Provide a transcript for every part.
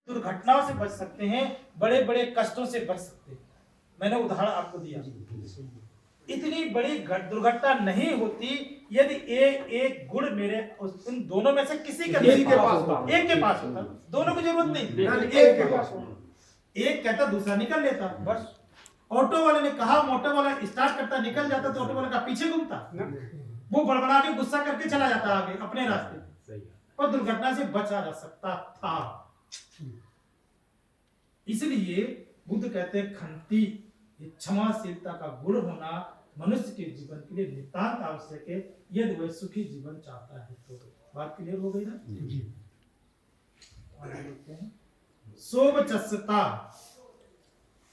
दुर्घटनाओं से बच सकते हैं, बड़े बड़े कष्टों से बच सकते हैं। मैंने उदाहरण आपको दिया। इतनी बड़ी दुर्घटना नहीं होती यदि एक गुण मेरे उन दोनों में से किसी के पास होता, एक के पास होता। दोनों की जरूरत नहीं, एक के पास होता। एक कहता दूसरा निकल लेता, बस। ऑटो वाले ने कहा, मोटर वाला स्टार्ट करता निकल जाता तो ऑटो वाले का पीछे घूमता, वो बड़बड़ा के गुस्सा करके चला जाता आगे अपने रास्ते, और दुर्घटना से बचा जा सकता था। इसलिए बुद्ध कहते हैं खंती, ये क्षमाशीलता का गुण होना मनुष्य के जीवन के लिए नितांत आवश्यक है, यदि वह सुखी जीवन चाहता है तो। बात क्लियर हो गई ना जी? आगे देखते हैं। सोवचस्सता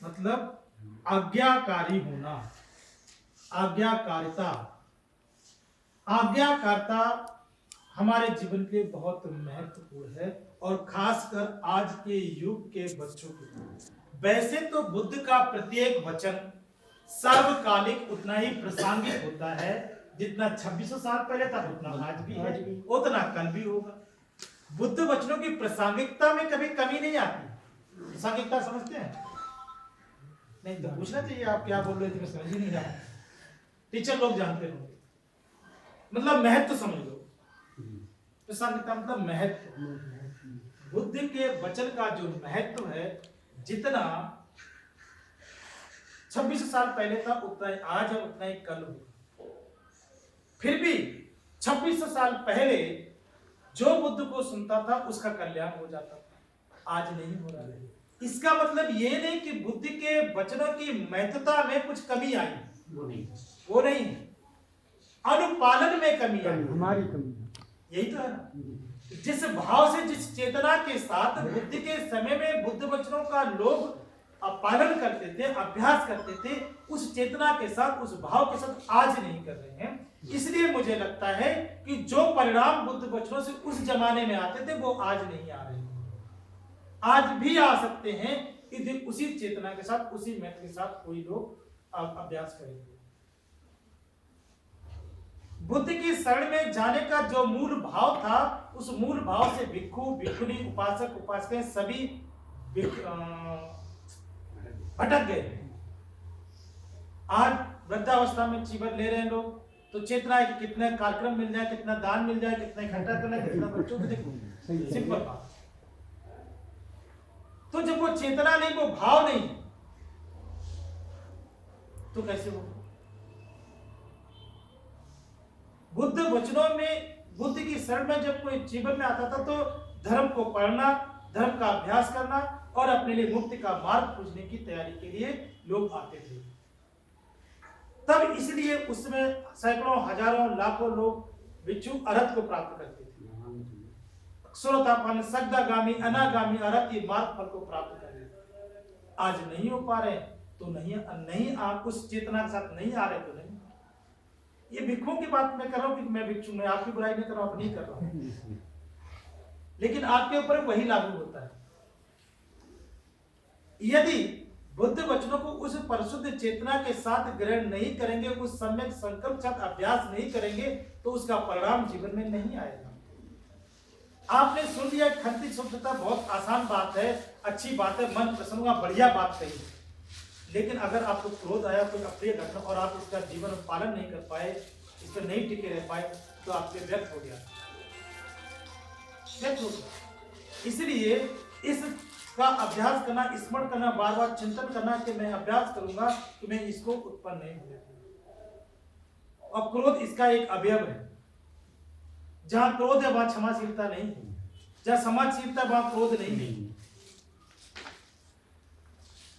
मतलब आज्ञाकारी होना, आज्ञाकारिता। आज्ञाकारिता हमारे जीवन के बहुत महत्वपूर्ण है, और खासकर आज के युग के बच्चों के लिए। वैसे तो बुद्ध का प्रत्येक वचन सर्वकालिक उतना ही प्रासंगिक होता है, जितना 2600 साल पहले था उतना आज भी है, उतना कल भी होगा। बुद्ध वचनों की प्रासंगिकता में कभी कमी नहीं आती। प्रासंगिकता समझते हैं? नहीं तो पूछना चाहिए, आप क्या बोल रहे थे मैं समझ ही नहीं रहा। टीचर लोग जानते होंगे, मतलब महत्व समझ लो। प्रासंगिकता मतलब महत्व। बुद्ध के वचन का जो महत्व है, जितना 26 साल पहले था उतना ही आज है, उतना ही कल होगा। फिर भी 2600 साल पहले जो बुद्ध को सुनता था उसका कल्याण हो जाता था, आज नहीं हो रहा है। इसका मतलब ये नहीं कि बुद्ध के वचनों की महत्वता में कुछ कमी आई, वो नहीं, अनुपालन में कमी आई, हमारी कमी। यही तो है ना। जिस भाव से, जिस चेतना के साथ बुद्ध के समय में बुद्ध वचनों का लोग पालन करते थे, अभ्यास करते थे, उस चेतना के साथ, उस भाव के साथ आज नहीं कर रहे हैं। इसलिए मुझे लगता है कि जो परिणाम बुद्ध वचनों से उस जमाने में आते थे वो आज नहीं आ रहे, आज भी आ सकते हैं, यदि उसी चेतना के साथ, उसी महत्व के साथ कोई लोग अभ्यास करेंगे। बुद्ध की शरण में जाने का जो मूल भाव था, उस मूल भाव से भिक्षु, भिक्षुणी, उपासक, उपासकें सभी भटक गए। आज वृद्धावस्था में जीवन ले रहे हैं लोग, तो चेतना है कि कितने कार्यक्रम मिल जाए, कितना दान मिल जाए, कितना इकट्ठा करना है, कितना बच्चों को देखो, सिंपल बात। तो जब वो चेतना नहीं, वो भाव नहीं, तो कैसे हो? बुद्ध वचनों में, बुद्ध की शरण में जब कोई जीवन में आता था तो धर्म को पढ़ना, धर्म का अभ्यास करना और अपने लिए मुक्ति का मार्ग खोजने की तैयारी के लिए लोग आते थे। तब इसलिए उसमें सैकड़ों, हजारों, लाखों लोग भिक्षु अरहत को प्राप्त करते थे। सुरतापन, सग्दागामी, अनागामी, अरहत ये मार्ग फल को प्राप्त कर रहे। आज नहीं हो पा रहे तो नहीं आप उस चेतना के साथ नहीं आ रहे तो नहीं। ये भिक्षुओं की बात मैं कर रहा हूं कि मैं भिक्षु, मैं आपकी बुराई नहीं कर रहा हूं, नहीं कर रहा हूं, लेकिन आपके ऊपर वही लागू होता है। यदि बुद्ध वचनों को उस परिशुद्ध चेतना के साथ ग्रहण नहीं करेंगे, उस सम्यक संकल्प साथ अभ्यास नहीं करेंगे, तो उसका परिणाम जीवन में नहीं आएगा। आपने सुन लिया खंती शुद्धता बहुत आसान बात है, अच्छी बात है, मन प्रसन्न हुआ, बढ़िया बात कही। लेकिन अगर आपको क्रोध आया, कोई अप्रिय घटना, और आप इसका जीवन में पालन नहीं कर पाए, इस पर नहीं टिके रह पाए, तो आपके व्यर्थ हो गया, व्यर्थ हो गया। इसलिए इसका अभ्यास करना, स्मरण करना, बार बार चिंतन करना कि मैं अभ्यास करूंगा कि मैं इसको उत्पन्न नहीं होने दूंगा। और क्रोध इसका एक अवयव है। जहां क्रोध है वहां क्षमाशीलता नहीं है, जहां क्षमाशीलता वहां क्रोध नहीं है।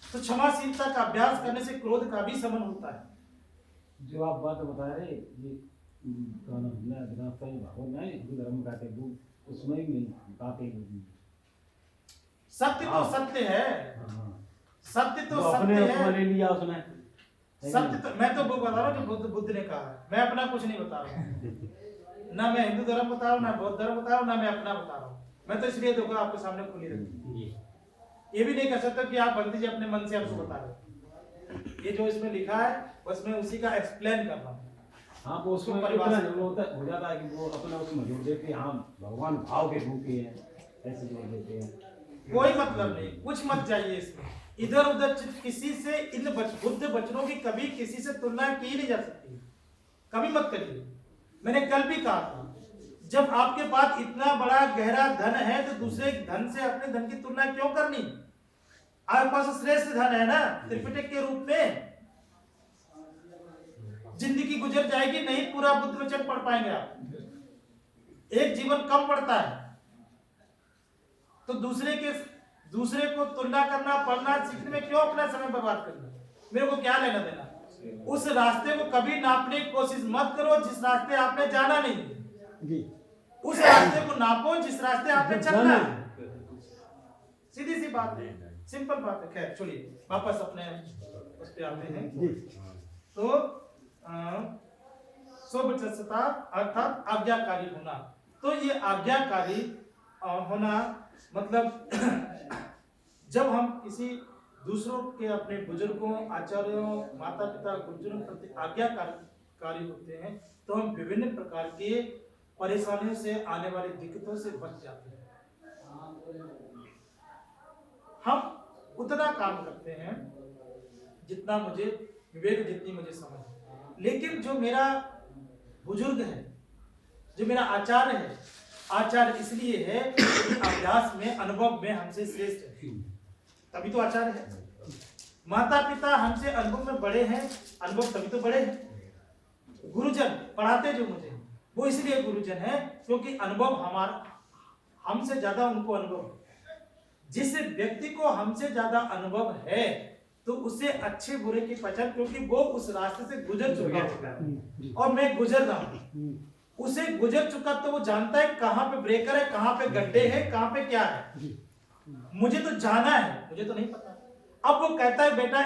तो क्षमाशीलता का अभ्यास करने से क्रोध का भी शमन होता है। जो आप बात बता रहे, ये हिंदू धर्म का उसमें भी बातें, सत्य तो सत्य है, सत्य तो सत्य है, ले लिया उसने सत्य तो, मैं तो वो बता रहा हूँ जो बुद्ध ने कहा है, मैं अपना कुछ नहीं बता रहा हूँ। ना मैं हिंदू धर्म बता रहा हूँ, ना बौद्ध धर्म बता रहा हूँ, ना मैं अपना बता रहा हूँ। मैं तो इसलिए देखो आपके सामने खुली रखी, ये भी नहीं कह सकता कि आप बंदी जी अपने मन से आपको बता रहे। ये जो इसमें लिखा है बस मैं उसी का एक्सप्लेन कर रहा हूँ। हाँ, वो उसको परिभाषित हो जाता है कि वो अपना उसमें जोड़ देते हैं, हाँ भगवान भाव के रूप ही है, ऐसे जोड़ देते हैं। कोई मतलब नहीं, कुछ मत चाहिए इसमें। इधर उधर किसी से इन बुद्ध वचनों की कभी किसी से तुलना की ही नहीं जा सकती, कभी मत करिए। मैंने कल भी कहा था, जब आपके पास इतना बड़ा गहरा धन है तो दूसरे धन से अपने धन की तुलना क्यों करनी? आपके पास श्रेष्ठ धन है ना त्रिपिटक के रूप में। जिंदगी गुजर जाएगी, नहीं पूरा बुद्ध वचन पढ़ पाएंगे आप, एक जीवन कम पड़ता है। तो दूसरे को तुलना करना, पढ़ना सीखने में क्यों अपना समय बर्बाद करना? मेरे को क्या लेना देना? उस रास्ते को कभी नापने की कोशिश मत करो जिस रास्ते आपने जाना नहीं है। उस रास्ते को नापो जिस रास्ते आपने चलना है। सीधी सी बात है, सिंपल बात है। खैर छोड़िए, वापस अपने उस पे आते हैं। तो स्ववचस्सता अर्थात आज्ञाकारी होना। तो ये आज्ञाकारी होना मतलब जब हम किसी दूसरों के, अपने बुजुर्गों, आचार्यों, माता पिता, गुरुजनों के प्रति आज्ञाकारी होते हैं तो हम विभिन्न प्रकार के परेशानियों से, आने वाली दिक्कतों से बच जाते हैं। हम उतना काम करते हैं जितना मुझे विवेक, जितनी मुझे समझ है। लेकिन जो मेरा बुजुर्ग है, जो मेरा आचार्य है, आचार्य इसलिए है कि अभ्यास में, अनुभव में हमसे श्रेष्ठ है, तभी तो आचार्य है। माता पिता हमसे अनुभव में बड़े हैं, अनुभव तभी तो बड़े हैं। गुरुजन पढ़ाते जो मुझे, वो इसलिए गुरुजन है क्योंकि अनुभव हमसे ज्यादा उनको अनुभव है। जिस व्यक्ति को हमसे ज्यादा अनुभव है तो उसे अच्छे बुरे की पहचान, क्योंकि वो उस रास्ते से गुजर चुका है और मैं गुजर रहा हूं, उसे गुजर चुका तो वो जानता है कहां पे ब्रेकर है, कहां पे गड्ढे हैं, कहां पे क्या है। मुझे तो जाना है, मुझे तो नहीं पता। अब वो कहता है बेटा